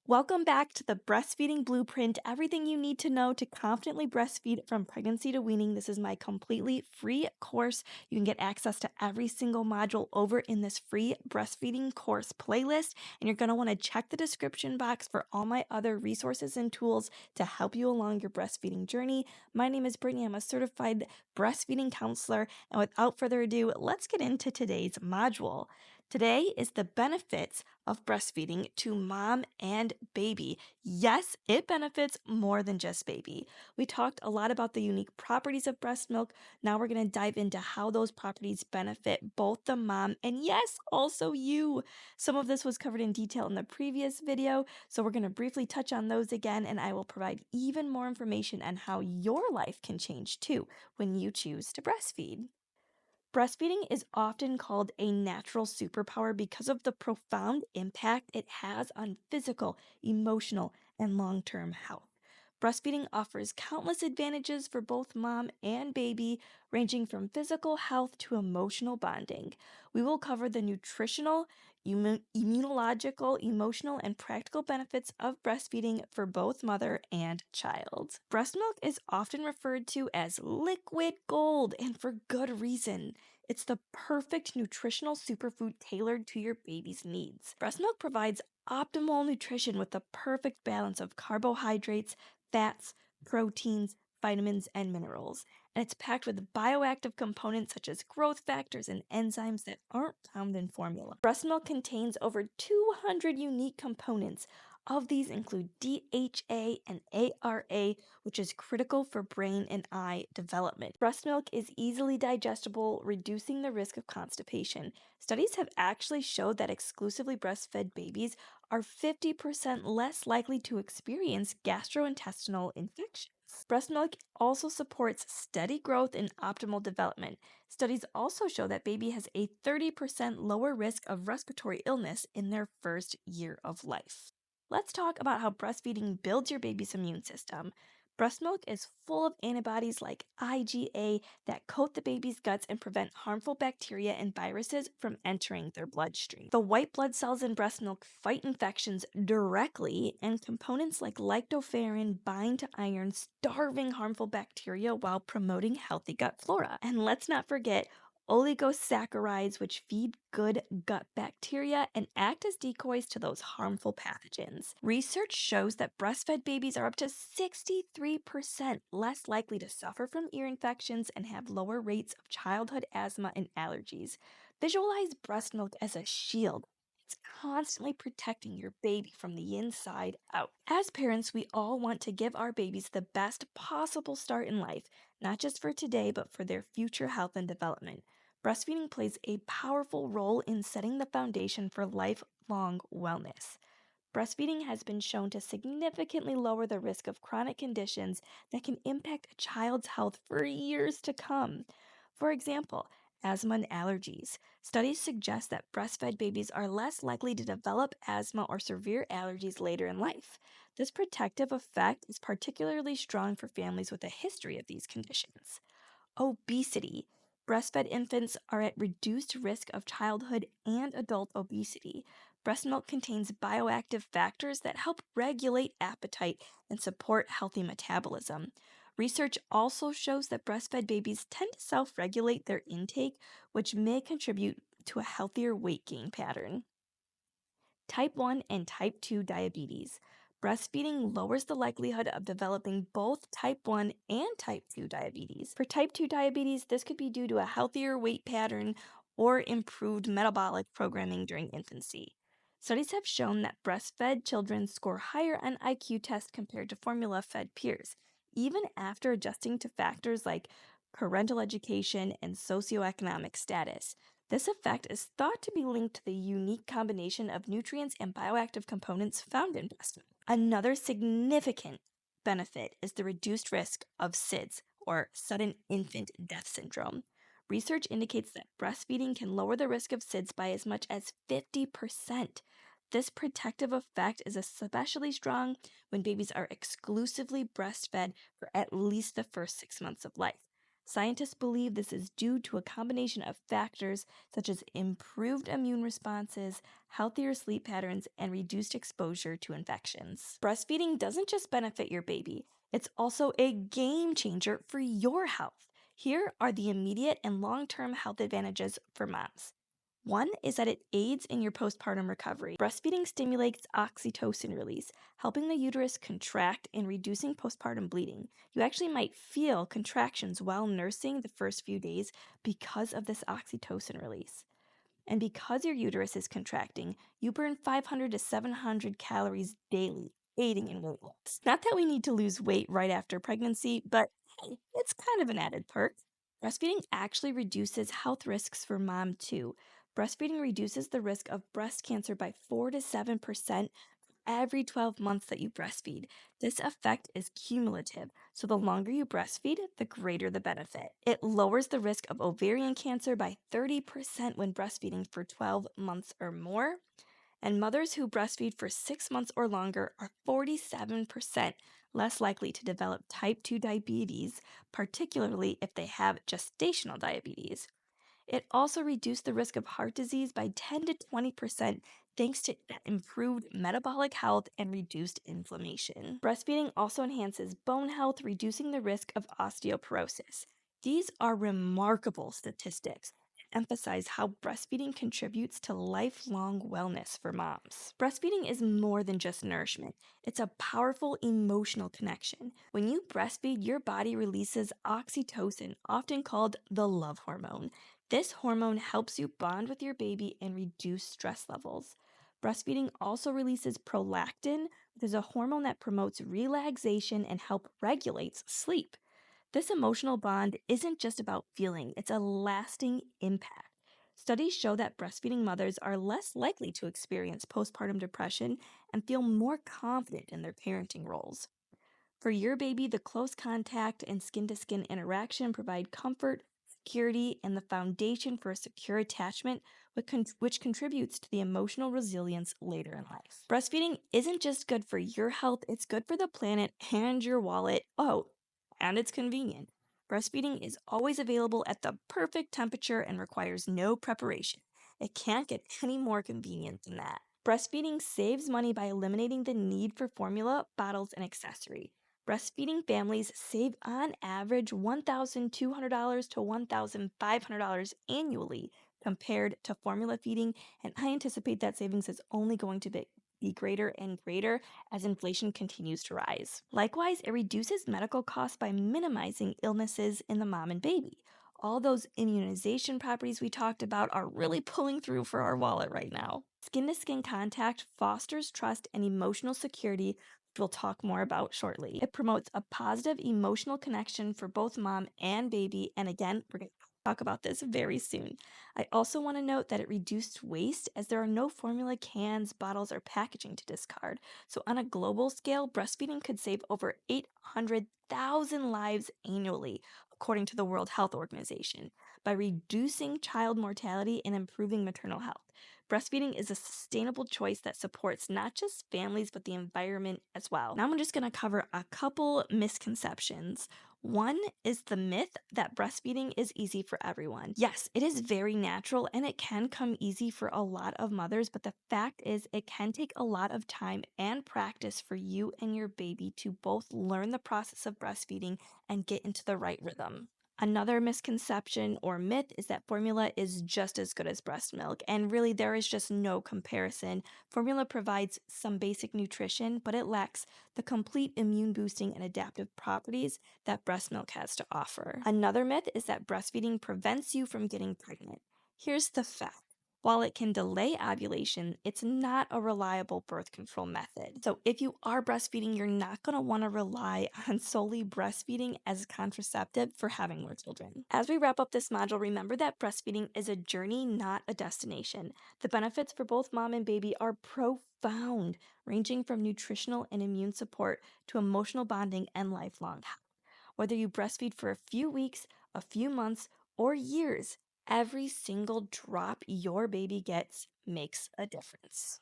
Welcome back to the Breastfeeding Blueprint, everything you need to know to confidently breastfeed from pregnancy to weaning. This is my completely free course. You can get access to every single module over in this free breastfeeding course playlist, and you're going to want to check the description box for all my other resources and tools to help you along your breastfeeding journey. My name is Brittany. I'm a certified breastfeeding counselor, and without further ado, let's get into today's module. Today is the benefits of breastfeeding to mom and baby. Yes, it benefits more than just baby. We talked a lot about the unique properties of breast milk. Now we're going to dive into how those properties benefit both the mom and, yes, also you. Some of this was covered in detail in the previous video, so we're going to briefly touch on those again, and I will provide even more information on how your life can change too when you choose to breastfeed. Breastfeeding is often called a natural superpower because of the profound impact it has on physical, emotional, and long term health. Breastfeeding offers countless advantages for both mom and baby, ranging from physical health to emotional bonding. We will cover the nutritional, immunological, emotional, and practical benefits of breastfeeding for both mother and child. Breast milk is often referred to as liquid gold, and for good reason. It's the perfect nutritional superfood tailored to your baby's needs. Breast milk provides optimal nutrition with the perfect balance of carbohydrates, fats, proteins, vitamins, and minerals. And it's packed with bioactive components such as growth factors and enzymes that aren't found in formula. Breast milk contains over 200 unique components. Of these include DHA and ARA, which is critical for brain and eye development. Breast milk is easily digestible, reducing the risk of constipation. Studies have actually showed that exclusively breastfed babies are 50% less likely to experience gastrointestinal infections. Breast milk also supports steady growth and optimal development. Studies also show that baby has a 30% lower risk of respiratory illness in their first year of life. Let's talk about how breastfeeding builds your baby's immune system. Breast milk is full of antibodies like IgA that coat the baby's guts and prevent harmful bacteria and viruses from entering their bloodstream. The white blood cells in breast milk fight infections directly, and components like lactoferrin bind to iron, starving harmful bacteria while promoting healthy gut flora. And let's not forget oligosaccharides, which feed good gut bacteria and act as decoys to those harmful pathogens. Research shows that breastfed babies are up to 63% less likely to suffer from ear infections and have lower rates of childhood asthma and allergies. Visualize breast milk as a shield. It's constantly protecting your baby from the inside out. As parents, we all want to give our babies the best possible start in life, not just for today, but for their future health and development. Breastfeeding plays a powerful role in setting the foundation for lifelong wellness. Breastfeeding has been shown to significantly lower the risk of chronic conditions that can impact a child's health for years to come. For example, asthma and allergies. Studies suggest that breastfed babies are less likely to develop asthma or severe allergies later in life. This protective effect is particularly strong for families with a history of these conditions. Obesity. Breastfed infants are at reduced risk of childhood and adult obesity. Breast milk contains bioactive factors that help regulate appetite and support healthy metabolism. Research also shows that breastfed babies tend to self regulate their intake, which may contribute to a healthier weight gain pattern. Type 1 and type 2 diabetes. Breastfeeding lowers the likelihood of developing both type 1 and type 2 diabetes. For type 2 diabetes, this could be due to a healthier weight pattern or improved metabolic programming during infancy. Studies have shown that breastfed children score higher on IQ tests compared to formula fed peers, even after adjusting to factors like parental education and socioeconomic status. This effect is thought to be linked to the unique combination of nutrients and bioactive components found in breast milk. Another significant benefit is the reduced risk of SIDS, or sudden infant death syndrome. Research indicates that breastfeeding can lower the risk of SIDS by as much as 50%. This protective effect is especially strong when babies are exclusively breastfed for at least the first 6 months of life. Scientists believe this is due to a combination of factors such as improved immune responses, healthier sleep patterns, and reduced exposure to infections. Breastfeeding doesn't just benefit your baby, it's also a game changer for your health. Here are the immediate and long term health advantages for moms. One is that it aids in your postpartum recovery. Breastfeeding stimulates oxytocin release, helping the uterus contract and reducing postpartum bleeding. You actually might feel contractions while nursing the first few days because of this oxytocin release. And because your uterus is contracting, you burn 500 to 700 calories daily, aiding in weight loss. Not that we need to lose weight right after pregnancy, but hey, it's kind of an added perk. Breastfeeding actually reduces health risks for mom too. Breastfeeding reduces the risk of breast cancer by 4 to 7% every 12 months that you breastfeed. This effect is cumulative, so the longer you breastfeed, the greater the benefit. It lowers the risk of ovarian cancer by 30% when breastfeeding for 12 months or more, and mothers who breastfeed for 6 months or longer are 47% less likely to develop type 2 diabetes, particularly if they have gestational diabetes. It also reduced the risk of heart disease by 10 to 20% thanks to improved metabolic health and reduced inflammation. Breastfeeding also enhances bone health, reducing the risk of osteoporosis. These are remarkable statistics that emphasize how breastfeeding contributes to lifelong wellness for moms. Breastfeeding is more than just nourishment. It's a powerful emotional connection. When you breastfeed, your body releases oxytocin, often called the love hormone. This hormone helps you bond with your baby and reduce stress levels. Breastfeeding also releases prolactin, which is a hormone that promotes relaxation and help regulates sleep. This emotional bond isn't just about feeling, it's a lasting impact. Studies show that breastfeeding mothers are less likely to experience postpartum depression and feel more confident in their parenting roles. For your baby, the close contact and skin to skin interaction provide comfort, security, and the foundation for a secure attachment, which contributes to the emotional resilience later in life. Breastfeeding isn't just good for your health, it's good for the planet and your wallet. Oh, and it's convenient. Breastfeeding is always available at the perfect temperature and requires no preparation. It can't get any more convenient than that. Breastfeeding saves money by eliminating the need for formula, bottles, and accessory. Breastfeeding families save on average $1,200 to $1,500 annually compared to formula feeding, and I anticipate that savings is only going to be greater and greater as inflation continues to rise. Likewise, it reduces medical costs by minimizing illnesses in the mom and baby. All those immunization properties we talked about are really pulling through for our wallet right now. Skin to skin contact fosters trust and emotional security, we'll talk more about shortly. It promotes a positive emotional connection for both mom and baby, and again, we're going to talk about this very soon. I also want to note that it reduced waste as there are no formula cans, bottles, or packaging to discard. So on a global scale, breastfeeding could save over 800,000 lives annually, according to the World Health Organization, by reducing child mortality and improving maternal health. Breastfeeding is a sustainable choice that supports not just families, but the environment as well. Now I'm just going to cover a couple misconceptions. One is the myth that breastfeeding is easy for everyone. Yes, it is very natural and it can come easy for a lot of mothers, but the fact is it can take a lot of time and practice for you and your baby to both learn the process of breastfeeding and get into the right rhythm. Another misconception or myth is that formula is just as good as breast milk, and really there is just no comparison. Formula provides some basic nutrition, but it lacks the complete immune boosting and adaptive properties that breast milk has to offer. Another myth is that breastfeeding prevents you from getting pregnant. Here's the fact. While it can delay ovulation, it's not a reliable birth control method. So if you are breastfeeding, you're not going to want to rely on solely breastfeeding as a contraceptive for having more children. As we wrap up this module, remember that breastfeeding is a journey, not a destination. The benefits for both mom and baby are profound, ranging from nutritional and immune support to emotional bonding and lifelong health. Whether you breastfeed for a few weeks, a few months, or years, every single drop your baby gets makes a difference.